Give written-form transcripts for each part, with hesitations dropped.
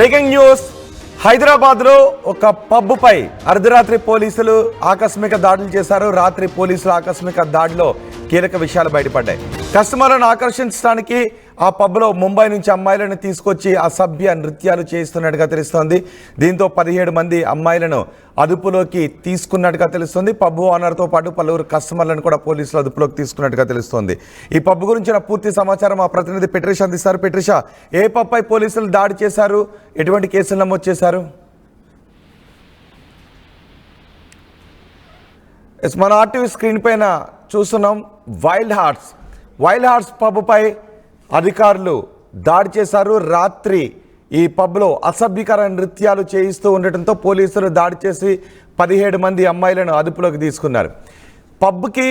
Breaking news. హైదరాబాద్లో ఒక పబ్పై అర్ధరాత్రి పోలీసులు ఆకస్మిక దాడులు చేశారు. రాత్రి పోలీసుల ఆకస్మిక దాడిలో కీలక విషయాలు బయటపడ్డాయి. కస్టమర్లను ఆకర్షించడానికి ఆ పబ్లో ముంబై నుంచి అమ్మాయిలను తీసుకొచ్చి అసభ్య నృత్యాలు చేస్తున్నట్టుగా తెలుస్తోంది. దీంతో 17 మంది అమ్మాయిలను అదుపులోకి తీసుకున్నట్టుగా తెలుస్తోంది. పబ్ ఓనర్తో పాటు పలువురు కస్టమర్లను కూడా పోలీసులు అదుపులోకి తీసుకున్నట్టుగా తెలుస్తోంది. ఈ పబ్ గురించిన పూర్తి సమాచారం మా ప్రతినిధి పెట్రిషా అందిస్తారు. పెట్రిషా, ఏ పబ్పై పోలీసులు దాడి చేశారు, ఎటువంటి కేసులు నమోదు చేశారు? మన ఆర్టీవీ స్క్రీన్ పైన చూస్తున్నాం. వైల్డ్ హార్ట్స్ పబ్పై అధికారులు దాడి చేశారు. రాత్రి ఈ పబ్లో అసభ్యకర నృత్యాలు చేయిస్తూ ఉండటంతో పోలీసులు దాడి చేసి 17 మంది అమ్మాయిలను అదుపులోకి తీసుకున్నారు. పబ్కి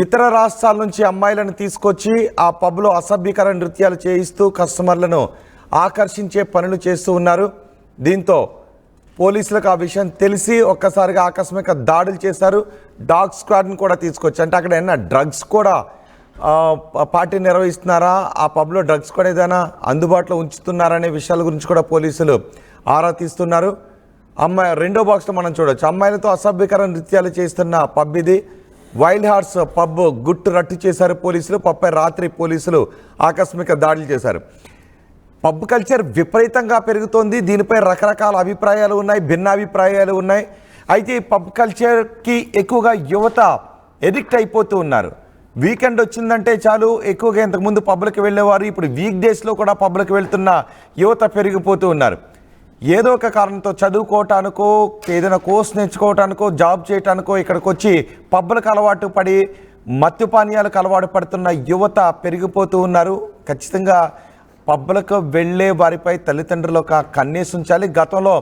ఇతర రాష్ట్రాల నుంచి అమ్మాయిలను తీసుకొచ్చి ఆ పబ్లో అసభ్యకర నృత్యాలు చేయిస్తూ కస్టమర్లను ఆకర్షించే పనులు చేస్తూ ఉన్నారు. దీంతో పోలీసులకు ఆ విషయం తెలిసి ఒక్కసారిగా ఆకస్మిక దాడులు చేశారు. డాగ్ స్క్వాడ్ని కూడా తీసుకొచ్చి, అంటే అక్కడ ఏమైనా డ్రగ్స్ కూడా పార్టీ నిర్వహిస్తున్నారా, ఆ పబ్లో డ్రగ్స్ కూడా ఏదైనా అందుబాటులో ఉంచుతున్నారనే విషయాల గురించి కూడా పోలీసులు ఆరా తీస్తున్నారు. రెండో బాక్స్లో మనం చూడొచ్చు, అమ్మాయిలతో అసభ్యకర నృత్యాలు చేస్తున్న పబ్ ఇది. వైల్డ్ హార్ట్స్ పబ్ గుట్టు రట్టు చేశారు పోలీసులు. పబ్పై రాత్రి పోలీసులు ఆకస్మిక దాడులు చేశారు. పబ్ కల్చర్ విపరీతంగా పెరుగుతోంది. దీనిపై రకరకాల అభిప్రాయాలు ఉన్నాయి, భిన్నాభిప్రాయాలు ఉన్నాయి. అయితే ఈ పబ్ కల్చర్కి ఎక్కువగా యువత ఎడిక్ట్ అయిపోతూ ఉన్నారు. వీకెండ్ వచ్చిందంటే చాలు ఎక్కువగా ఇంతకుముందు పబ్లకు వెళ్ళేవారు, ఇప్పుడు వీక్ డేస్లో కూడా పబ్లకు వెళ్తున్న యువత పెరిగిపోతూ ఉన్నారు. ఏదో ఒక కారణంతో చదువుకోవటానికో, ఏదైనా కోర్స్ నేర్చుకోవటానికో, జాబ్ చేయటానికో ఇక్కడికి వచ్చి పబ్లకు అలవాటు పడి మత్తు పానీయాలకు అలవాటు పడుతున్న యువత పెరిగిపోతూ ఉన్నారు. ఖచ్చితంగా పబ్లకు వెళ్ళే వారిపై తల్లిదండ్రులు ఒక కన్నేసి ఉంచాలి. గతంలో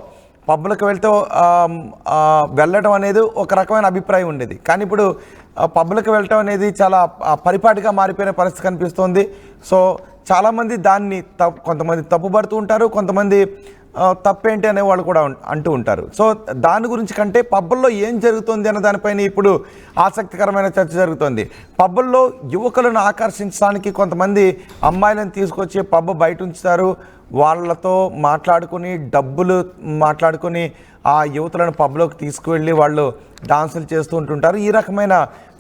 పబ్లకు వెళ్ళడం అనేది ఒక రకమైన అభిప్రాయం ఉండేది, కానీ ఇప్పుడు పబ్లకు వెళ్ళటం అనేది చాలా పరిపాటిగా మారిపోయిన పరిస్థితి కనిపిస్తోంది. సో చాలామంది దాన్ని కొంతమంది తప్పుపడుతూ ఉంటారు, కొంతమంది తప్పేంటి అనే వాళ్ళు కూడా అంటూ ఉంటారు. సో దాని గురించి కంటే పబ్బుల్లో ఏం జరుగుతుంది అన్న దానిపైన ఇప్పుడు ఆసక్తికరమైన చర్చ జరుగుతుంది. పబ్బుల్లో యువకులను ఆకర్షించడానికి కొంతమంది అమ్మాయిలను తీసుకొచ్చి పబ్ బయట ఉంచుతారు. వాళ్ళతో డబ్బులు మాట్లాడుకొని ఆ యువతులను పబ్లోకి తీసుకువెళ్ళి వాళ్ళు డాన్సులు చేస్తూ ఉంటుంటారు. ఈ రకమైన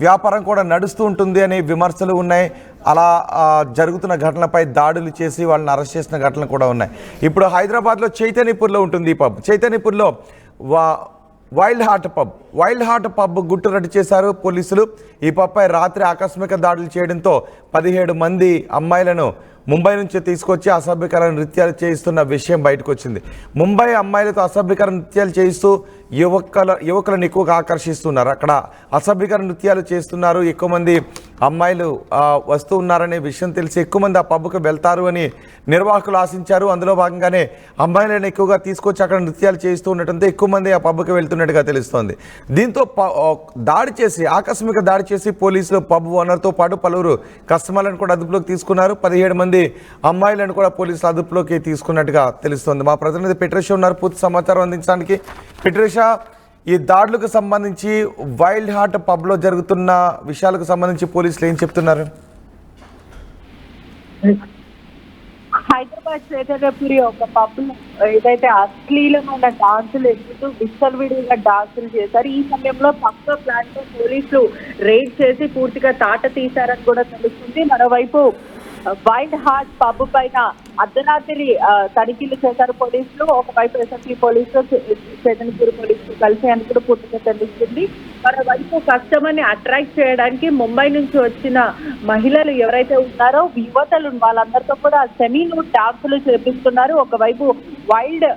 వ్యాపారం కూడా నడుస్తూ ఉంటుంది అనే విమర్శలు ఉన్నాయి. అలా జరుగుతున్న ఘటనలపై దాడులు చేసి వాళ్ళని అరెస్ట్ చేసిన ఘటనలు కూడా ఉన్నాయి. ఇప్పుడు హైదరాబాద్లో చైతన్యపూర్లో ఉంటుంది ఈ పబ్. చైతన్యపూర్లో వైల్డ్ హార్ట్ పబ్ గుట్టు రట్టు చేశారు పోలీసులు. ఈ పబ్పై రాత్రి ఆకస్మిక దాడులు చేయడంతో 17 మంది అమ్మాయిలను ముంబై నుంచి తీసుకొచ్చి అసభ్యకర నృత్యాలు చేయిస్తున్న విషయం బయటకు వచ్చింది. ముంబై అమ్మాయిలతో అసభ్యకర నృత్యాలు చేయిస్తూ యువకులను ఎక్కువగా ఆకర్షిస్తున్నారు. అక్కడ అసభ్యకర నృత్యాలు చేస్తున్నారు, ఎక్కువ మంది అమ్మాయిలు వస్తూ ఉన్నారనే విషయం తెలిసి ఎక్కువ మంది ఆ పబ్కు వెళ్తారు అని నిర్వాహకులు ఆశించారు. అందులో భాగంగానే అమ్మాయిలను ఎక్కువగా తీసుకొచ్చి అక్కడ నృత్యాలు చేస్తూ ఉండటంతో ఎక్కువ మంది ఆ పబ్కు వెళ్తున్నట్టుగా తెలుస్తోంది. దీంతో ఆకస్మిక దాడి చేసి పోలీసులు పబ్ ఓనర్తో పాటు పలువురు కస్టమర్లను కూడా అదుపులోకి తీసుకున్నారు. 17 మంది అమ్మాయిలను కూడా పోలీసులు అదుపులోకి తీసుకున్నట్టుగా తెలుస్తోంది. మా ప్రతినిధి పెట్రిషా ఉన్నారు పూర్తి సమాచారం అందించడానికి. పెట్రిషా, ఈ దాడులకు సంబంధించి వైల్డ్ హార్ట్ పబ్లో జరుగుతున్న విషయాలకు సంబంధించి పోలీసులు ఏం చెప్తున్నారు? హైదరాబాద్ చైతన్యపురి ఒక పబ్ ఏదైతే అశ్లీలమైన డాన్సులు ఎదుగుతూ విచ్చలవిడిగా డాన్సులు చేశారు. ఈ సమయంలో పక్క ప్లాన్ తో పోలీసులు రేడ్ చేసి పూర్తిగా తాట తీశారని కూడా తెలుస్తుంది. మరోవైపు వైల్డ్ హార్ట్ పబ్ పైన అర్ధరాత్రి తనిఖీలు చేశారు పోలీసులు. ఒకవైపు ఎస్ఎస్పీ పోలీసులు, చైతన్యపూర్ పోలీసులు కలిసి అని కూడా పూర్తిగా తెలుస్తుంది. మరోవైపు కస్టమర్ ని అట్రాక్ట్ చేయడానికి ముంబై నుంచి వచ్చిన మహిళలు ఎవరైతే ఉన్నారో యువతలు వాళ్ళందరితో కూడా సెమీ నూడ్ డాన్సులు చేపిస్తున్నారు. ఒకవైపు వైల్డ్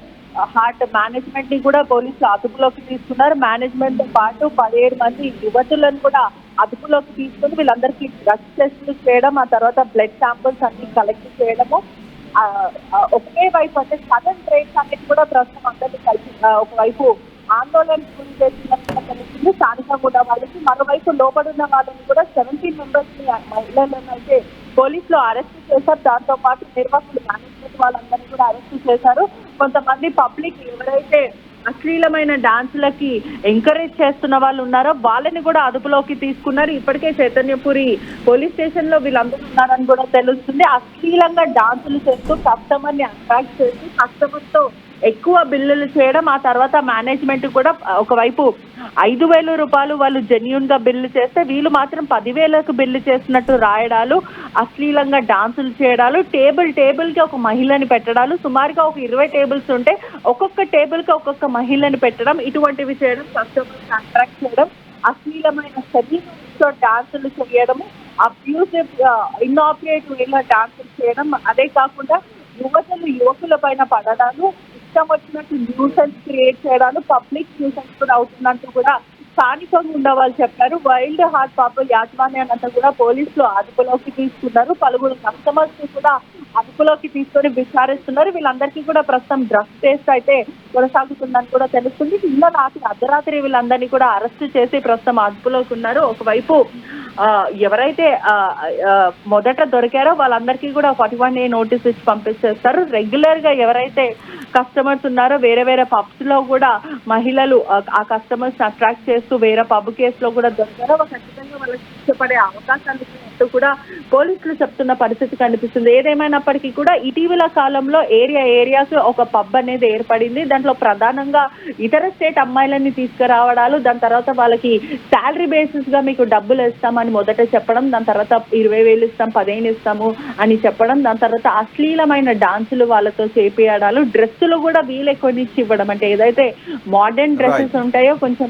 హార్ట్ మేనేజ్మెంట్ ని కూడా పోలీసులు అదుపులోకి తీసుకున్నారు. మేనేజ్మెంట్ తో పాటు 17 మంది యువతులను కూడా అదుపులోకి తీసుకుని వీళ్ళందరికీ డ్రగ్స్ టెస్టులు చేయడం, ఆ తర్వాత బ్లడ్ శాంపుల్స్ అన్ని కలెక్ట్ చేయడము. ఒకే వైపు అంటే సడన్ బ్రేక్స్ అనేది కూడా ప్రస్తుతం అందరినీ కలిసి ఒకవైపు ఆందోళన గురి చేసినట్టుగా తెలుస్తుంది స్థానికంగా ఉన్న వాళ్ళకి. మరోవైపు లోపడున్న వాళ్ళని కూడా 17 మెంబర్స్ ని మహిళలను అయితే పోలీసులు అరెస్ట్ చేశారు. దాంతో పాటు నిర్వాహకులు మేనేజ్మెంట్ వాళ్ళందరినీ కూడా అరెస్ట్ చేశారు. కొంతమంది పబ్లిక్ ఎవరైతే అశ్లీలమైన డాన్సులకి ఎంకరేజ్ చేస్తున్న వాళ్ళు ఉన్నారో వాళ్ళని కూడా అదుపులోకి తీసుకున్నారు. ఇప్పటికే చైతన్యపురి పోలీస్ స్టేషన్ లో వీళ్ళందరూ ఉన్నారని కూడా తెలుస్తుంది. అశ్లీలంగా డాన్సులు చేస్తూ కస్టమర్ ని అట్రాక్ట్ చేసి కస్టమర్ తో ఎక్కువ బిల్లులు చేయడం, ఆ తర్వాత మేనేజ్మెంట్ కూడా ఒకవైపు 5,000 రూపాయలు వాళ్ళు జెన్యూన్ గా బిల్లు చేస్తే వీళ్ళు మాత్రం 10,000కు బిల్లు చేసినట్టు రాయడాలు, అశ్లీలంగా డాన్సులు చేయడాలు, టేబుల్ కి ఒక మహిళని పెట్టడాలు, సుమారుగా ఒక 20 టేబుల్స్ ఉంటే ఒక్కొక్క టేబుల్ కి ఒక్కొక్క మహిళని పెట్టడం, ఇటువంటివి చేయడం, కస్టమర్స్ అట్రాక్ట్ చేయడం, అశ్లీలమైన శరీరంతో డాన్సులు చేయడము, అబ్యూసివ్ ఇన్ఆపరేట్ వేలో డాన్సులు చేయడం, అదే కాకుండా యువకుల పైన పడడాలు, ఇష్టం వచ్చినట్టు న్యూసెన్స్ క్రియేట్ చేయడాలు, పబ్లిక్ న్యూసెన్స్ కూడా అవుతున్నట్టు కూడా స్థానికంగా ఉన్న వాళ్ళు చెప్పారు. వైల్డ్ హార్ట్ పబ్ యాజమాన్యాన్ని కూడా పోలీసులు అదుపులోకి తీసుకున్నారు. పలువురు కస్టమర్స్ ని కూడా అదుపులోకి తీసుకొని విచారిస్తున్నారు. వీళ్ళందరికీ కూడా ప్రస్తుతం డ్రగ్స్ టెస్ట్ అయితే కొనసాగుతుందని కూడా తెలుస్తుంది. నిన్న అర్ధరాత్రి వీళ్ళందరినీ కూడా అరెస్ట్ చేసి ప్రస్తుతం అదుపులోకి ఉన్నారు. ఒకవైపు ఎవరైతే మొదట దొరికారో వాళ్ళందరికీ కూడా 41A నోటీస్ ఇచ్చి పంపించేస్తారు. రెగ్యులర్ గా ఎవరైతే కస్టమర్స్ ఉన్నారో వేరే పబ్స్ లో కూడా మహిళలు ఆ కస్టమర్స్ అట్రాక్ట్ చేస్తూ వేరే పబ్ కేసులో కూడా దొరికారో ఖచ్చితంగా వాళ్ళకి ఇష్టపడే అవకాశాలు ఉన్నట్టు కూడా పోలీసులు చెప్తున్న పరిస్థితి కనిపిస్తుంది. ఏదేమైనప్పటికీ కూడా ఇటీవల కాలంలో ఏరియాస్ ఒక పబ్ అనేది ఏర్పడింది. దాంట్లో ప్రధానంగా ఇతర స్టేట్ అమ్మాయిలని తీసుకురావడాలు, దాని తర్వాత వాళ్ళకి శాలరీ బేసిస్ గా మీకు డబ్బులు ఇస్తామని మొదట చెప్పడం, దాని తర్వాత 20,000 ఇస్తాం, 15 ఇస్తాము అని చెప్పడం, దాని తర్వాత అశ్లీలమైన డాన్సులు వాళ్ళతో చేపియడాలు, డ్రెస్సులు కూడా వీళ్ళే కొనిచ్చి ఇవ్వడం. అంటే ఏదైతే మోడర్న్ డ్రెస్సెస్ ఉంటాయో కొంచెం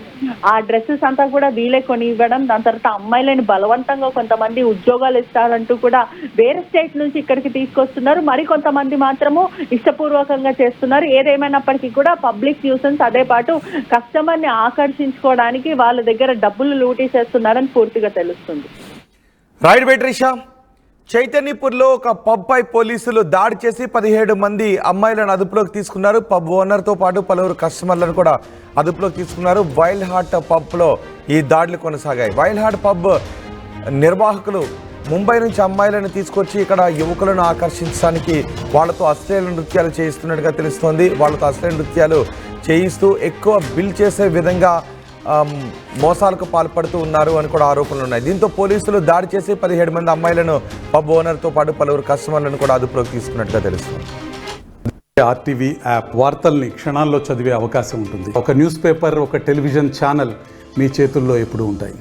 ఆ డ్రెస్సెస్ అంతా కూడా వీళ్ళే కొని ఇవ్వడం, దాని తర్వాత అమ్మాయిలని బలవంతంగా కొంతమంది ఉద్యోగాలు ఇస్తారంటూ కూడా వేరే స్టేట్ నుంచి ఇక్కడికి తీసుకొస్తున్నారు. మరి కొంతమంది మాత్రము ఇష్టపూర్వకంగా చేస్తున్నారు. ఏదేమైనప్పటికీ కూడా పబ్లిక్ న్యూసెన్స్, అదే పాటు కస్టమర్ ని ఆకర్షించుకోవడానికి వాళ్ళ దగ్గర డబ్బులు లూటీ చేస్తున్నారని పూర్తిగా తెలుస్తుంది. రైట్ బెట్రిషా, చైతన్యపూర్లో ఒక పబ్ పై పోలీసులు దాడి చేసి 17 మంది అమ్మాయిలను అదుపులోకి తీసుకున్నారు. పబ్ ఓనర్తో పాటు పలువురు కస్టమర్లను కూడా అదుపులోకి తీసుకున్నారు. వైల్డ్ హార్ట్ పబ్లో ఈ దాడులు కొనసాగాయి. వైల్డ్ హార్ట్ పబ్ నిర్వాహకులు ముంబై నుంచి అమ్మాయిలను తీసుకొచ్చి ఇక్కడ యువకులను ఆకర్షించడానికి వాళ్ళతో అశ్లీల నృత్యాలు చేయిస్తున్నట్టుగా తెలుస్తోంది. వాళ్ళతో అశ్లీల నృత్యాలు చేయిస్తూ ఎక్కువ బిల్ చేసే విధంగా మోసాలకు పాల్పడుతూ ఉన్నారు అని కూడా ఆరోపణలు ఉన్నాయి. దీంతో పోలీసులు దాడి చేసి 17 మంది అమ్మాయిలను పబ్ ఓనర్తో పాటు పలువురు కస్టమర్లను కూడా అదుపులోకి తీసుకున్నట్టుగా తెలుస్తుంది. ఆర్టీవీ యాప్ వార్తల్ని క్షణాల్లో చదివే అవకాశం ఉంటుంది. ఒక న్యూస్ పేపర్, ఒక టెలివిజన్ ఛానల్ మీ చేతుల్లో ఎప్పుడూ ఉంటాయి.